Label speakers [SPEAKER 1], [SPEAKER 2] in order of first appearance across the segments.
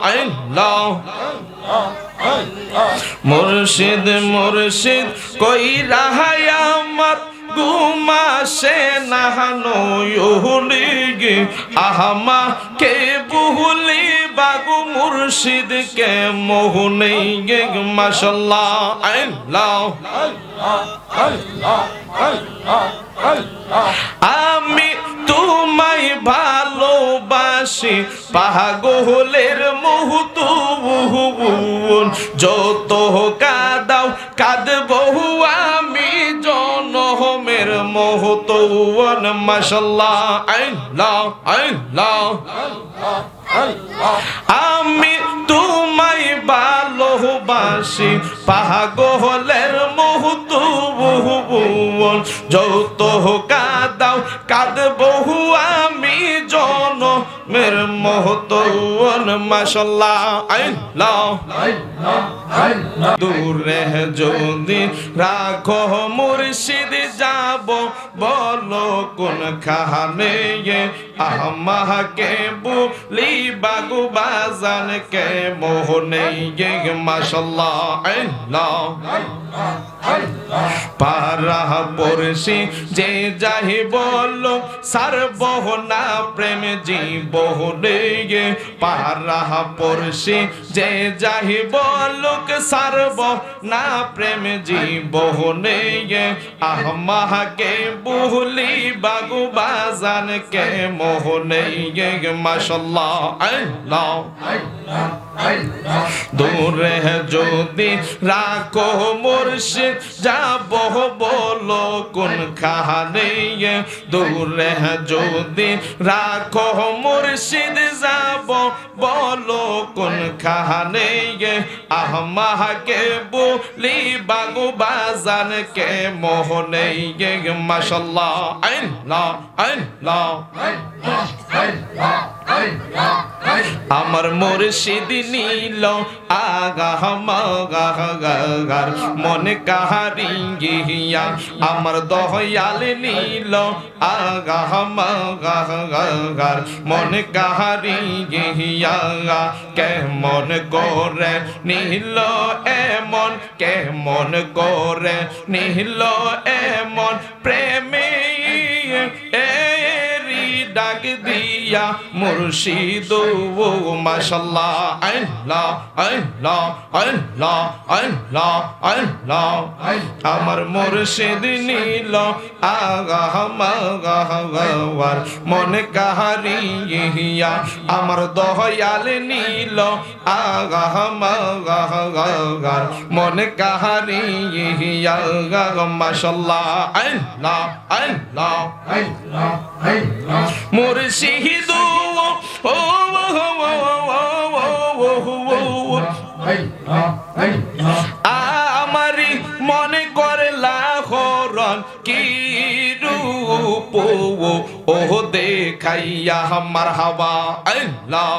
[SPEAKER 1] আল্লাহ মুর্শিদ মুর্শিদ কই রাহায় আমার ঘুমাসে নাহানো ইহুলিগে আহমা কে বুহলি বাগু মুর্শিদ কে মোহনে গে মাশাআল্লাহ আল্লাহ আমি তোমায় ভালোবাসি পাগলের মুহূর্ত যত কাদাও কাঁদবো আমি জনমের মুহূর্ত মাশাআল্লাহ আল্লাহ আল্লাহ আমি তোমায় ভালোবাসি পাগলের মুহূর্ত যত কাদাও কাঁদবো আমি জনমের মুহূর্ত মাশাআল্লাহ আল্লাহ দূরে যদি রাখো মুর্শিদ যাব বলো কোন খানে আমাকে বলি বাগু বাজান কে মোহনে গে মাশাআল্লাহ আল্লাহ পারা পড়শি যে যাহি বলো সারবহ না প্রেম জীবনে গে পারা পড়শি যে যাহি বলো সারব না প্রেম জীবনে গে আমাকে বলি বাগু বাজান কে মোহনে গে মাশাআল্লাহ আল্লাহ দূরে যদি রাখো মুর্শিদ যাব বলো কোন খানে দূরে যদি রাখো মুর্শিদ যাব বলো কোন খানে আমাকে বলি বাগু বাজান কে মোহনে গে মাশাআল্লাহ আল্লাহ আল্লাহ আমার মুর্শিদ নীল আগা মাগার মনে কাহারিয়া আমার দয়াল নীল আগা মাগার মনে কাহারিয়া কেমন করে নীল এমন কেমন করে নীল এমন প্রেমে ডাক দিয়া মুর্শিদ মাশাআল্লাহ আল্লাহ আল্লাহ আল্লাহ আল্লাহ আল্লাহ আমার মুর্শিদ নীল আগা মাগার মনে কাহারিয়া আমার দয়াল নীল আগা মাগার মনে কাহারিয়া মাশাআল্লাহ আল্লাহ আল্লাহ আল্লাহ মুর্শিদ আমারি মনে করলা হরণ কি রূপ ও দেখাইয়া মারহাবা আল্লাহ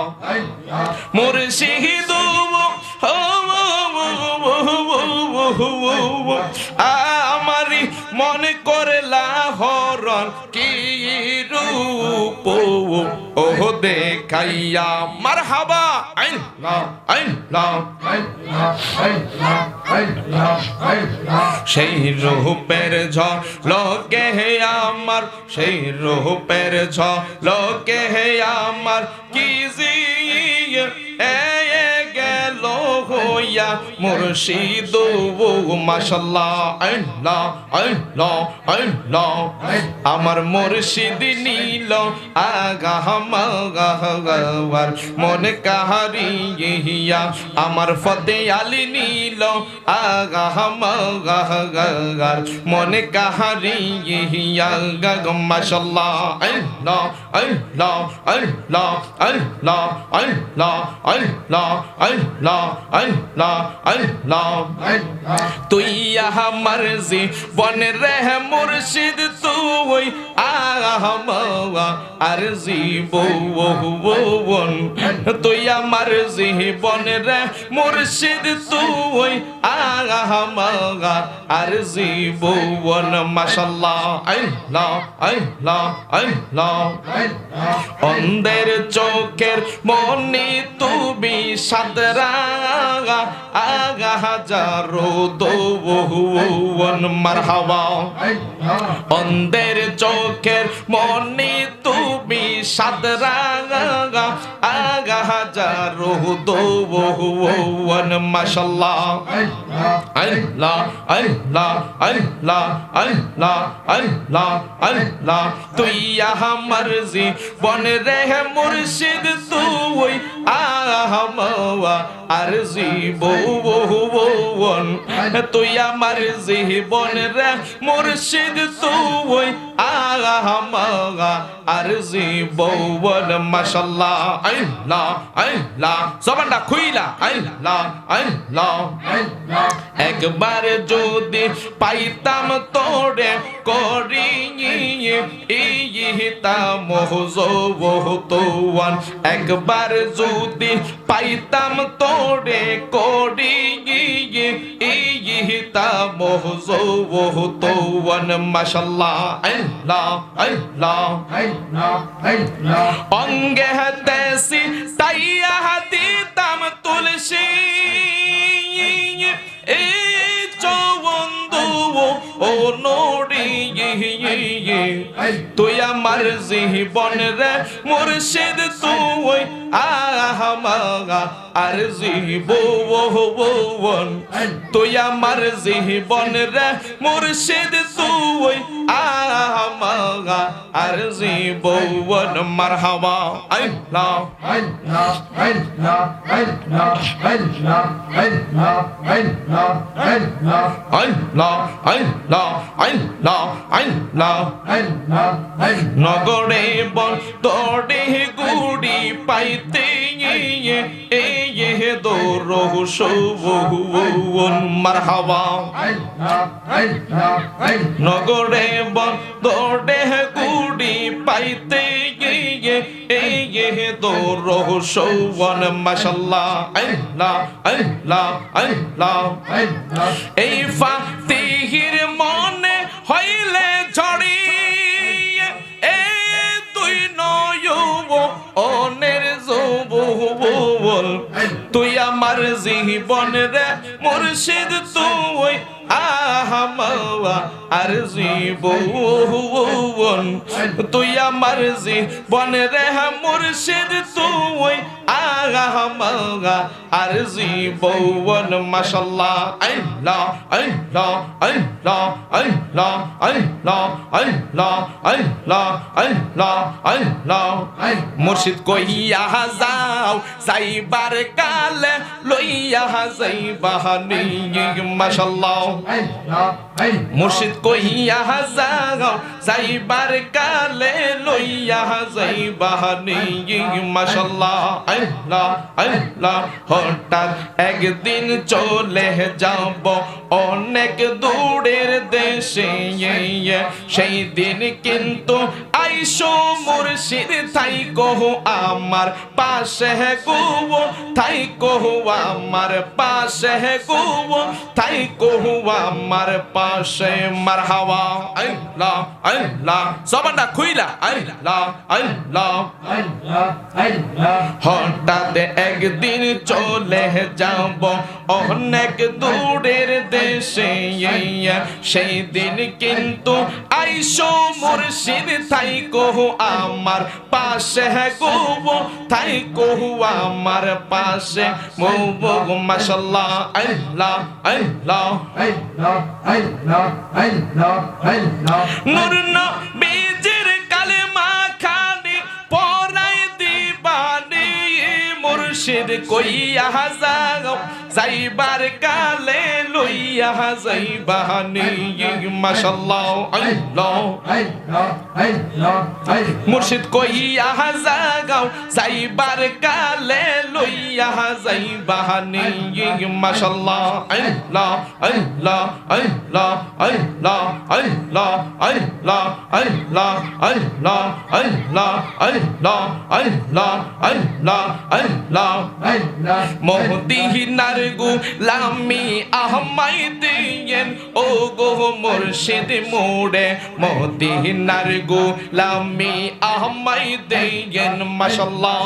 [SPEAKER 1] মুর্শিদ আমারি মনে করলা হরণ কি রূপ ও দেখাইয়া মারহাবা আল্লাহ আল্লাহ সেই রূপের ঝলকে আমার সেই রূপের ঝলকে আমার কি জিয়ে গেল হইয়া মুর্শিদ মাশাআল্লাহ আল্লাহ আল্লাহ আল্লাহ আমার মুর্শিদ নীল আগা মাগার মনে কাহারিয়া আমার ফতে আলী নীল আগা মাগার মনে কাহারিয়া মাশাআল্লাহ আল্লাহ আল্লাহ আল্লাহ আল্লাহ আল্লাহ আল্লাহ আল্লাহ আল্লাহ তুই আমার জীবনের রে মুর্শিদ তুই আর জীবন তুই আমার জীবনের রে মুর্শিদ তুই আর জীবন মাশাআল্লাহ আল্লাহ আল্লাহ আল্লাহ অন্ধের চোখের মনি তুমি সাদরা হাজারো দৌন মারহাবা অন্ধের চোখের মনি তুমি সাদরা হাজারো দৌন মাশাআল্লাহ আল্লাহ আল্লাহ আল্লাহ আল্লাহ আল্লাহ আল্লাহ তুই আমার জীবনের রে মুর্শিদ তুই আর জীবন তুই আমার জীবনের রে মুর্শিদ তুই আর জীবন মাশাআল্লাহ আল্লাহ আল্লাহ জবানটা খুইলা আল্লাহ আল্লাহ একবার যদি পাইতাম তোরে করি ইহিতাম হুজুওয়ান একবার যদি পাইতাম তোরে করি ইহিতাম হুজুওয়ান মাশাআল্লাহ আল্লাহ আল্লাহ অঙ্গে হাতেসি তাইয়া দিতাম তুলসী ও নোড়ি তুই আমার জীবন রে মুর্শিদ তুই আর জীবন তুই আমার জীবন রে মুর্শিদ তুই আর জীবন মারহাবা আল্লাহ আল্লাহ আল্লাহ আল্লাহ আল্লাহ আল্লাহ আল্লাহ আল্লাহ আল্লাহ আল্লাহ আল্লাহ আল্লাহ আল্লাহ নগরে বন্দরে গুড়ি পাইতে দৌড় মারহাবা নগরে বন্দরে গুড়ি পাইতে দৌড় সৌবন মাশাআল্লাহ আল্লাহ আল্লাহ আল্লাহ এই ফাতিহির মনে হইলে ঝড়ি তুই নয়নের যৌবন তুই আমার জীবন রে মুর্শিদ তুই আর জীবন তুই আমার জীবন রে মুর্শিদ তুই আর জীবন মাশাআল্লাহ আল্লাহ আল্লাহ আল্লাহ আল্লাহ আল্লাহ আল্লাহ আল্লাহ আল্লাহ আল্লাহ মুর্শিদ কইয়া যাও যাইবার কালে লইয়া যাইবা মাশাআল্লাহ মুর্শিদ কইয়া যাও যাইবার কালে লইয়া যাইবা মাশাআল্লাহ আল্লাহ আল্লাহ হঠাৎ একদিন চলে যাব অনেক দূরের দেশে সেই দিন কিন্তু আইসো মুর্শিদ থাই কহু আমার পাশে গো থাই কহু আমার পাশে গো থাই কহু আমার পাশে মারহাবা আল্লাহ আল্লাহ জবানটা খুইলা আল্লাহ আল্লাহ হঠাৎ একদিন চলে যাব অনেক দূরের দেশে সেই দিন কিন্তু আইসো মুর্শিদ থাই কহু আমার পাশে গো থাই কহু আমার পাশে মাশাআল্লাহ আল্লাহ আল্লাহ নূর নবীজির কালেমা খানি পড়াই দিবানি মুর্শিদ মুর্শিদ কইয়া যাও যাইবার কালে লইয়া যাইবানি মাশাআল্লাহ আল্লাহ মুর্শিদ কইয়া যাও যাইবার কালে লইয়া যাইবানি মাশাআল্লাহ আল্লাহ আল্লাহ আল্লাহ আল্লাহ আল্লাহ আল্লাহ আল্লাহ আল্লাহ আল্লাহ আল্লাহ আল্লাহ আল্লাহ আল্লাহ মদিনার গোলামি আহমাই দিয়েন ও গো মুর্শিদ মোরে মদিনার গোলামি আহমাই দিয়েন মাশাআল্লাহ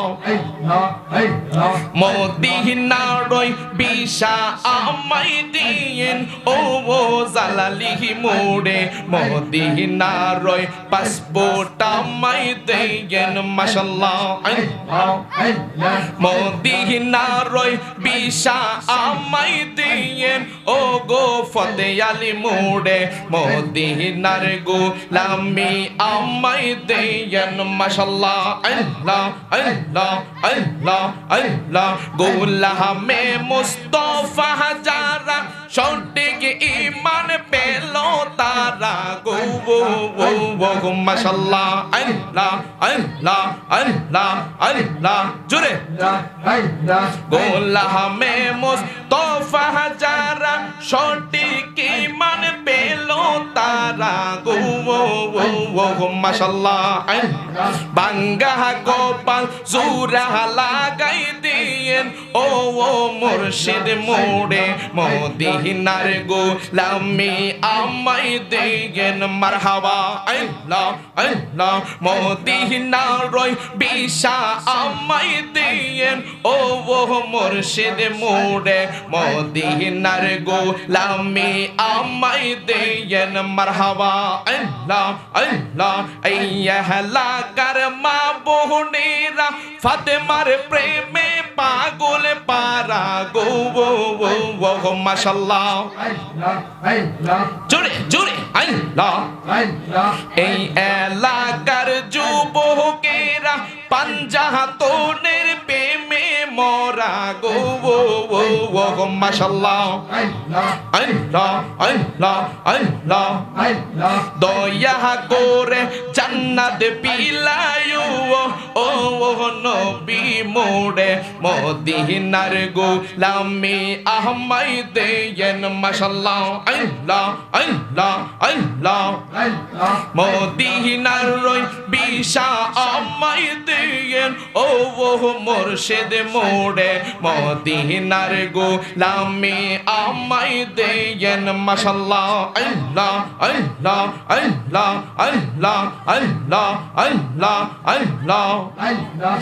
[SPEAKER 1] মদিনার বিশা আহমাই দিয়েন ও জালালি মোরে মদিনার পাসপোর্ট আহমাই দিয়েন মাশাআল্লাহ মদিনার বিশা আমাই দিয়েন ও গো ফতে আলী মোড়ে মদিনার গোলামি আমাই দিয়েন মাশাআল্লাহ আল্লাহ আল্লাহ আল্লাহ আল্লাহ গোলামে মুস্তাফা যারা সঠিক ঈমান পেল তারা গো গো মাশাআল্লাহ আল্লাহ আল্লাহ আল্লাহ আল্লাহ জোরে গোলামে মুস্তাফা যারা সঠিক ঈমান পেল তারা গো গো মাশাআল্লাহ বাঙ্গা গোপাল জোরা লাগাই দিয়েন ও মুর্শিদ মোড়ে মদিনার গোলামি আমাই দিয়েন মারহাবা আল্লাহ আল্লাহ মদিনার বিশা আমাই দিয়েন ও মুর্শিদ মোড়ে মদিনার গোলামি আমাই দিয়েন মারহাবা আল্লাহ আল্লাহ আইয়াহলা কার মা বোনেরা ফাতেমার প্রেমে পাগল পারা গো গো মাশাআল্লাহ জোরে জোরে আল্লাহ এই এলাকার যুবকেরা পাঞ্জাতনের প্রেমে মরা গো গো মাশাআল্লাহ আল্লাহ আল্লাহ আল্লাহ দয়া করে জান্নাত বিলায়ু ও নবী মোড়ে মদিনার গোলামি আহমাই দেন মাশাআল্লাহ আল্লাহ আল্লাহ আল্লাহ মদিনার বিশা আহমাই দেন ও মুর্শিদ মোড়ে মদিনার গোলামি আহমাই দেন মাশাআল্লাহ আল্লাহ আল্লাহ আল্লাহ আল্লাহ আল্লাহ আল্লাহ আল্লাহ